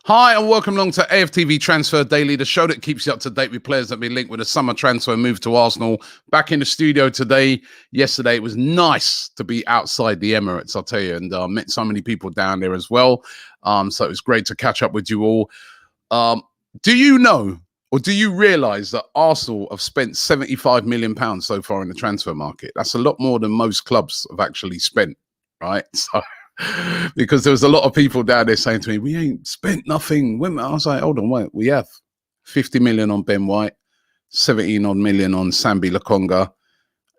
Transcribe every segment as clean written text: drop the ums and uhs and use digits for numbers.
Hi and welcome along to AFTV Transfer Daily, the show that keeps you up to date with players that have been linked with a summer transfer move to Arsenal. Back in the studio today. Yesterday, it was nice to be outside the Emirates, I'll tell you, and met so many people down there as well. So it was great to catch up with you all. Do you know, or do you realise that Arsenal have spent £75 million so far in the transfer market? That's a lot more than most clubs have actually spent, right? So because there was a lot of people down there saying to me, we ain't spent nothing. I was like, hold on, wait, we have 50 million on Ben White, 17 odd million on Sambi Lokonga,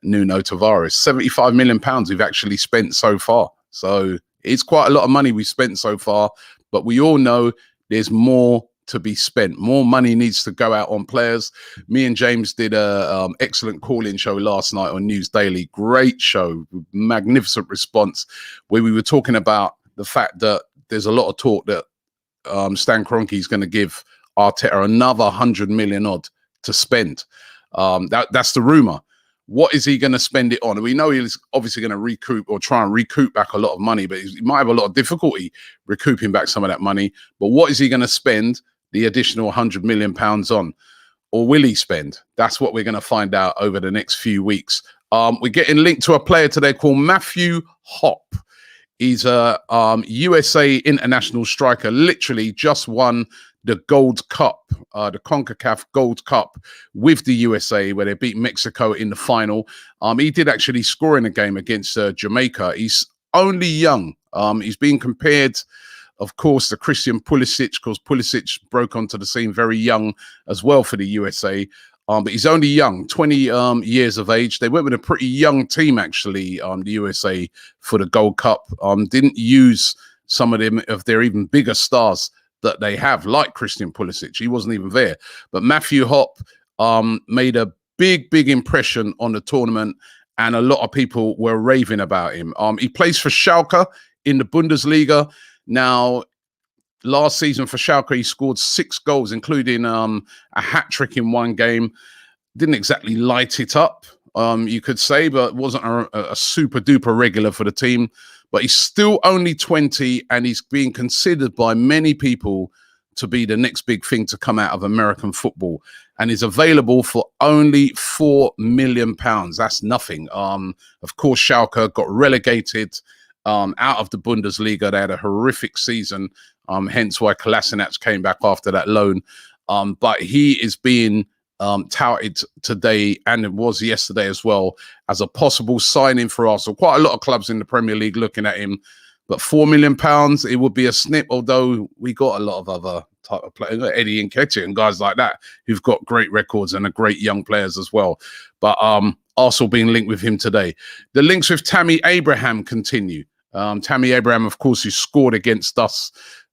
Nuno Tavares. 75 million pounds we've actually spent so far. So it's quite a lot of money we've spent so far, but we all know there's more to be spent. More money needs to go out on players. Me and James did a excellent call-in show last night on News Daily. Great show, magnificent response, where we were talking about the fact that there's a lot of talk that Stan Kroenke is going to give Arteta another 100 million odd to spend. That's the rumor. What is he going to spend it on? We know he's obviously going to recoup or try and recoup back a lot of money, but he might have a lot of difficulty recouping back some of that money. But what is he going to spend the additional £100 million on? Or will he spend? That's what we're going to find out over the next few weeks. We're getting linked to a player today called Matthew Hop. He's a USA international striker, literally just won the Gold Cup, the CONCACAF Gold Cup with the USA, where they beat Mexico in the final. He did actually score in a game against Jamaica. He's only young. He's being compared, of course, to Christian Pulisic, because Pulisic broke onto the scene very young as well for the USA. But he's only young, 20 years of age. They went with a pretty young team, actually, the USA, for the Gold Cup. Didn't use some of their even bigger stars that they have, like Christian Pulisic. He wasn't even there. But Matthew Hop made a big impression on the tournament, and a lot of people were raving about him. He plays for Schalke in the Bundesliga. Now, last season for Schalke, he scored 6 goals, including a hat-trick in one game. Didn't exactly light it up, you could say, but wasn't a super-duper regular for the team. But he's still only 20, and he's being considered by many people to be the next big thing to come out of American football, and is available for only £4 million. That's nothing. Of course, Schalke got relegated out of the Bundesliga. They had a horrific season, hence why Kolasinac came back after that loan. But he is being touted today, and it was yesterday as well, as a possible signing for Arsenal. Quite a lot of clubs in the Premier League looking at him, but £4 million, it would be a snip, although we got a lot of other type of players, Eddie Nketiah and guys like that, who've got great records and are great young players as well. But Arsenal being linked with him today. The links with Tammy Abraham continue. Tammy Abraham, of course, who scored against us.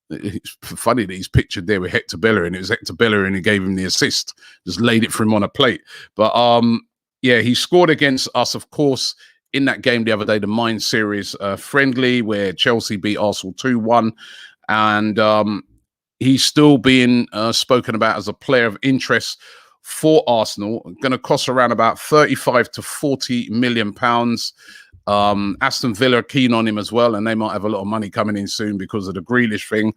It's funny that he's pictured there with Hector Bellerin. It was Hector Bellerin who gave him the assist, just laid it for him on a plate. But yeah, he scored against us, of course, in that game the other day, the Mind Series friendly, where Chelsea beat Arsenal 2-1. And he's still being spoken about as a player of interest for Arsenal. Going to cost around about 35 to 40 million pounds. Aston Villa are keen on him as well, and they might have a lot of money coming in soon because of the Grealish thing.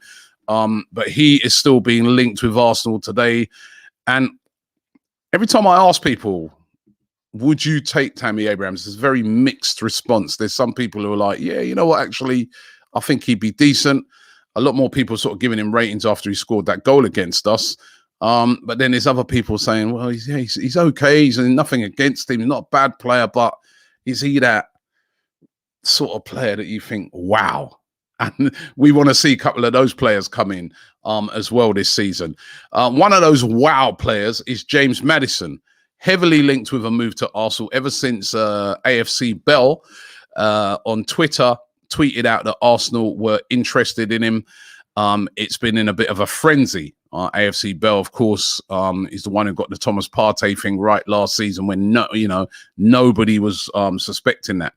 But he is still being linked with Arsenal today. And every time I ask people, would you take Tammy Abrahams? It's a very mixed response. There's some people who are like, yeah, you know what, actually, I think he'd be decent. A lot more people sort of giving him ratings after he scored that goal against us. But then there's other people saying, well, he's okay. He's nothing against him. He's not a bad player, but is he that sort of player that you think, wow? And we want to see a couple of those players come in as well this season. One of those wow players is James Maddison, heavily linked with a move to Arsenal ever since AFC Bell on Twitter tweeted out that Arsenal were interested in him. It's been in a bit of a frenzy. AFC Bell, of course, is the one who got the Thomas Partey thing right last season when nobody was suspecting that.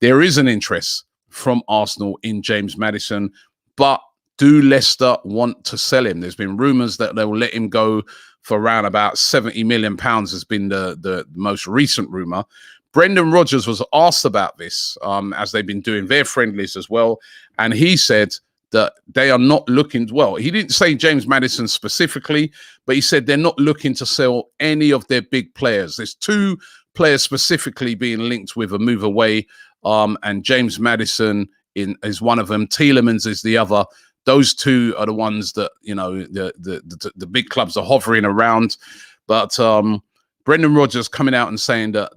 There is an interest from Arsenal in James Maddison, but do Leicester want to sell him? There's been rumours that they will let him go for around about £70 million has been the most recent rumour. Brendan Rodgers was asked about this as they've been doing their friendlies as well, and he said that they are not looking, well, he didn't say James Maddison specifically, but he said they're not looking to sell any of their big players. There's 2 players specifically being linked with a move away, and James Maddison is one of them. Tielemans is the other. Those 2 are the ones that, you know, the big clubs are hovering around. But Brendan Rodgers coming out and saying that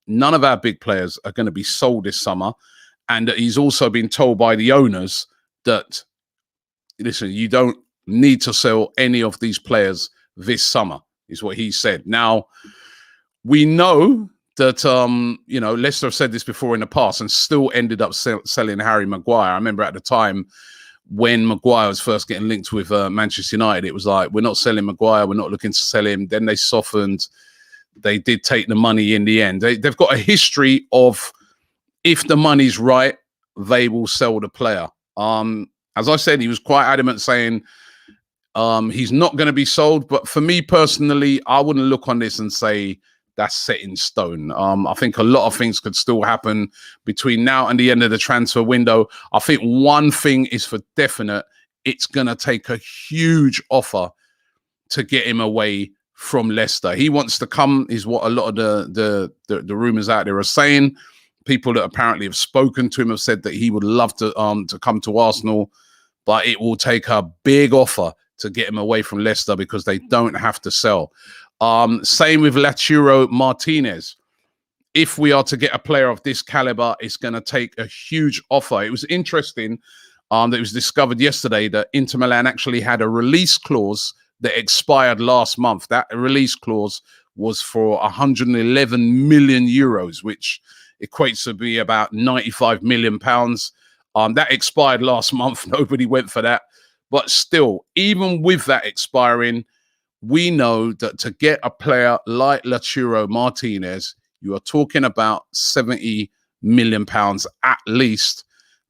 none of our big players are going to be sold this summer, and that he's also been told by the owners that, listen, you don't need to sell any of these players this summer, is what he said. Now, we know that, you know, Leicester have said this before in the past and still ended up selling Harry Maguire. I remember at the time when Maguire was first getting linked with Manchester United, it was like, we're not selling Maguire, we're not looking to sell him. Then they softened. They did take the money in the end. They've got a history of, if the money's right, they will sell the player. As I said, he was quite adamant saying he's not going to be sold. But for me personally, I wouldn't look on this and say that's set in stone. I think a lot of things could still happen between now and the end of the transfer window. I think one thing is for definite. It's going to take a huge offer to get him away from Leicester. He wants to come, is what a lot of the rumors out there are saying. People that apparently have spoken to him have said that he would love to come to Arsenal, but it will take a big offer to get him away from Leicester because they don't have to sell. Same with Lautaro Martinez. If we are to get a player of this caliber, it's going to take a huge offer. It was interesting that it was discovered yesterday that Inter Milan actually had a release clause that expired last month. That release clause was for 111 million euros, which equates to be about 95 million pounds. That expired last month. Nobody went for that. But still, even with that expiring, we know that to get a player like Lautaro Martinez, you are talking about 70 million pounds at least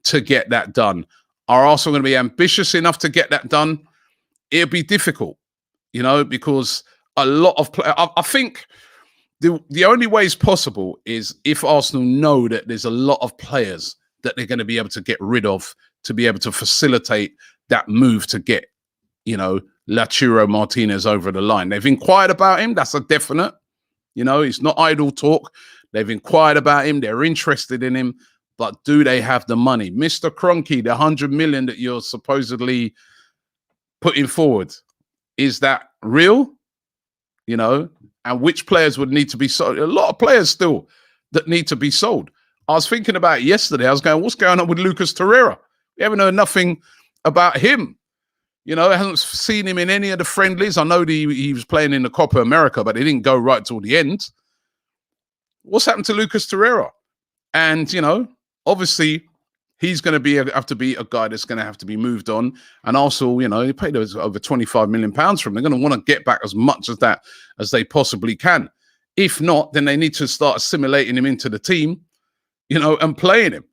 to get that done. Are Arsenal going to be ambitious enough to get that done? It'll be difficult, you know, because a lot of players, I think the only way it's possible is if Arsenal know that there's a lot of players that they're going to be able to get rid of to be able to facilitate that move to get, you know, Lautaro Martinez over the line. They've inquired about him. That's a definite. You know, it's not idle talk. They've inquired about him. They're interested in him. But do they have the money? Mr. Kroenke, the 100 million that you're supposedly putting forward, is that real? You know, and which players would need to be sold? A lot of players still that need to be sold. I was thinking about it yesterday. I was going, what's going on with Lucas Torreira? We haven't heard nothing about him. You know, I haven't seen him in any of the friendlies. I know he was playing in the Copa America, but it didn't go right till the end. What's happened to Lucas Torreira? And, you know, obviously he's going to have to be a guy that's going to have to be moved on. And also, you know, he paid over 25 million pounds for him. They're going to want to get back as much as that as they possibly can. If not, then they need to start assimilating him into the team, you know, and playing him.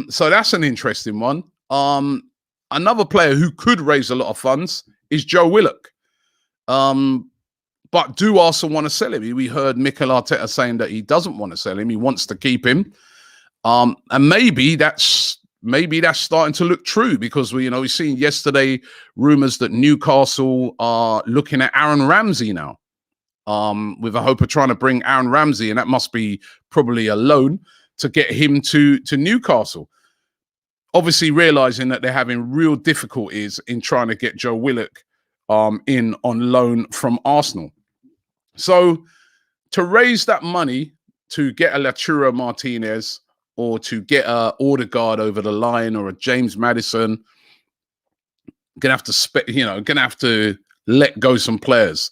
So that's an interesting one. Another player who could raise a lot of funds is Joe Willock. But do Arsenal want to sell him? We heard Mikel Arteta saying that he doesn't want to sell him. He wants to keep him. And maybe that's starting to look true because we've seen yesterday rumors that Newcastle are looking at Aaron Ramsey now, with a hope of trying to bring Aaron Ramsey, and that must be probably a loan to get him to Newcastle. Obviously, realizing that they're having real difficulties in trying to get Joe Willock in on loan from Arsenal. So to raise that money to get a Lautaro Martinez or to get a Odegaard over the line or a James Maddison, gonna have to let go some players.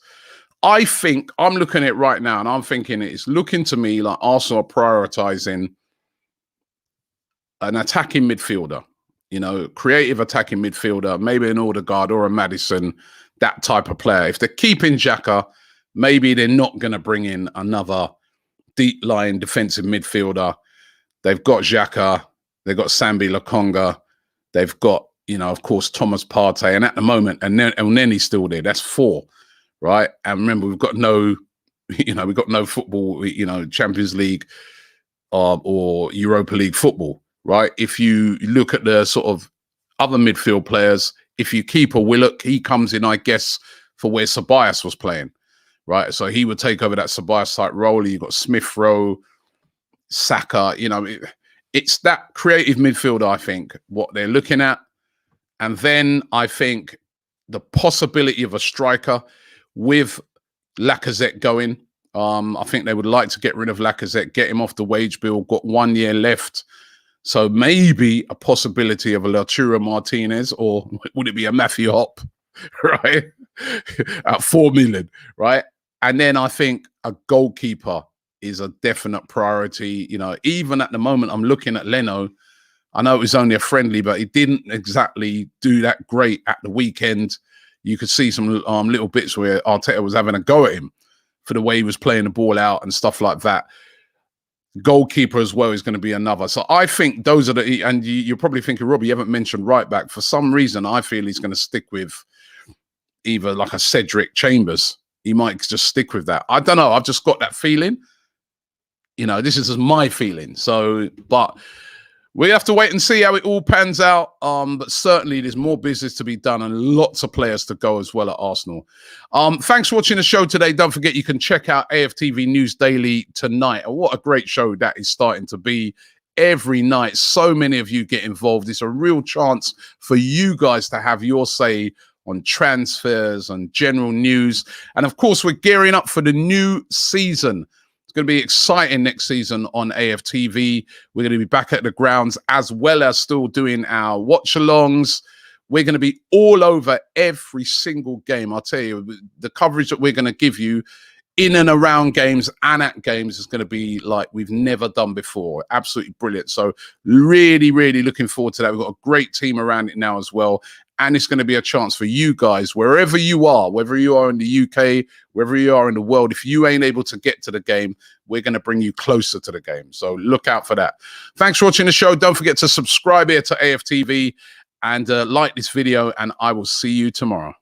I think I'm looking at it right now, and I'm thinking it's looking to me like Arsenal are prioritizing an attacking midfielder, creative attacking midfielder, maybe an Odegaard or a Maddison, that type of player. If they're keeping Xhaka, maybe they're not going to bring in another deep line defensive midfielder. They've got Xhaka, they've got Sambi Lokonga, they've got, of course, Thomas Partey, and at the moment, and then he's still there. That's four, right? And remember, we've got no football, Champions League or Europa League football. Right, if you look at the sort of other midfield players. If you keep a Willock, he comes in, I guess, for where Ceballos was playing, right? So he would take over that Ceballos type role. You've got Smith Rowe, Saka, you know, it's that creative midfield, I think, what they're looking at. And then I think the possibility of a striker with Lacazette going. I think they would like to get rid of Lacazette, get him off the wage bill, got 1 year left. So maybe a possibility of a Lautaro Martinez, or would it be a Matthew Hop, right? At 4 million, right? And then I think a goalkeeper is a definite priority. You know, even at the moment, I'm looking at Leno. I know it was only a friendly, but he didn't exactly do that great at the weekend. You could see some little bits where Arteta was having a go at him for the way he was playing the ball out and stuff like that. Goalkeeper as well is going to be another. So I think those are the, and you're probably thinking, Robbie, you haven't mentioned right back. For some reason, I feel he's going to stick with either like a Cedric Chambers. He might just stick with that. I don't know. I've just got that feeling. You know, this is just my feeling. So, but we have to wait and see how it all pans out. But certainly there's more business to be done and lots of players to go as well at Arsenal. Thanks for watching the show today. Don't forget you can check out AFTV News Daily tonight. And what a great show that is starting to be every night. So many of you get involved. It's a real chance for you guys to have your say on transfers and general news. And of course, we're gearing up for the new season. It's going to be exciting next season on AFTV. We're going to be back at the grounds as well as still doing our watch-alongs. We're going to be all over every single game. I'll tell you, the coverage that we're going to give you in and around games and at games is going to be like we've never done before. Absolutely brilliant. So really, really looking forward to that. We've got a great team around it now as well. And it's going to be a chance for you guys, wherever you are, whether you are in the UK, wherever you are in the world, if you ain't able to get to the game, we're going to bring you closer to the game. So look out for that. Thanks for watching the show. Don't forget to subscribe here to AFTV and like this video, and I will see you tomorrow.